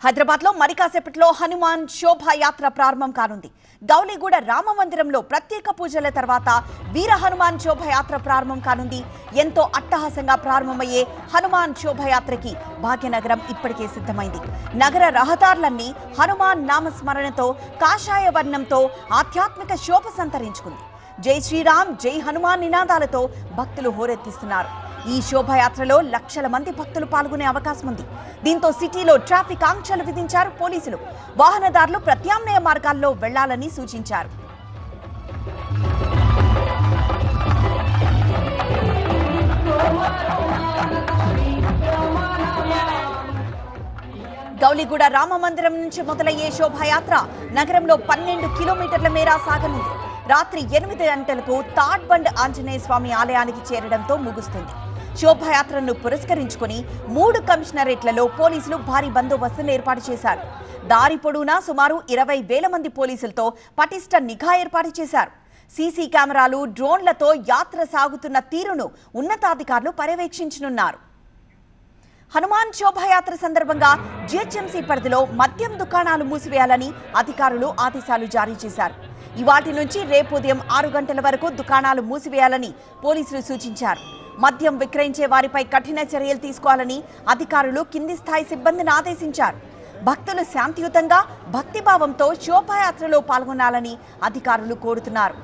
హైదరాబాద్ లో మరి కాసేపట్లో హనుమాన్ శోభాయాత్ర ప్రారంభం కానుంది. గౌలిగూడ రామ మందిరంలో ప్రత్యేక పూజల తర్వాత వీర హనుమాన్ శోభాయాత్ర ప్రారంభం కానుంది. ఎంతో అట్టహాసంగా ప్రారంభమయ్యే హనుమాన్ శోభాయాత్రకి భాగ్యనగరం ఇప్పటికే సిద్ధమైంది. నగర రహదారులన్నీ హనుమాన్ నామస్మరణతో కాషాయ వర్ణంతో ఆధ్యాత్మిక శోభ సంతరించుకుంది. జై శ్రీరామ్ జై హనుమాన్ నినాదాలతో భక్తులు హోరెత్తిస్తున్నారు. ఈ శోభాయాత్రలో లక్షల మంది భక్తులు పాల్గొనే అవకాశం ఉంది. దీంతో సిటీలో ట్రాఫిక్ ఆంక్షలు విధించారు పోలీసులు. వాహనదారులు ప్రత్యామ్నాయ మార్గాల్లో వెళ్లాలని సూచించారు. గౌలిగూడ రామ మందిరం నుంచి మొదలయ్యే శోభాయాత్ర నగరంలో 12 కిలోమీటర్ల మేర సాగనుంది. రాత్రి 8 గంటలకు తాడ్బండ్ ఆంజనేయ స్వామి ఆలయానికి చేరడంతో ముగుస్తుంది. శోభాయాత్రను పురస్కరించుకుని 3 కమిషనరేట్లలో పోలీసులు భారీ బందోబస్తును ఏర్పాటు చేశారు. దారి పొడవునా సుమారు 20,000 మంది పోలీసులతో పటిష్ట నిఘా ఏర్పాటు చేశారు. సీసీ కెమెరాలు, డ్రోన్లతో యాత్ర సాగుతున్న తీరును ఉన్నతాధికారులు పర్యవేక్షించనున్నారు. హనుమాన్ శోభాయాత్ర సందర్భంగా జీహెచ్ఎంసీ పరిధిలో మద్యం దుకాణాలు మూసివేయాలని అధికారులు ఆదేశాలు జారీ చేశారు. ఇవాటి నుంచి రేపు ఉదయం 6 గంటల వరకు దుకాణాలు మూసివేయాలని పోలీసులు సూచించారు. మద్యం విక్రయించే వారిపై కఠిన చర్యలు తీసుకోవాలని అధికారులు కింది స్థాయి సిబ్బందిని ఆదేశించారు. భక్తులు శాంతియుతంగా భక్తిభావంతో శోభాయాత్రలో పాల్గొనాలని అధికారులు కోరుతున్నారు.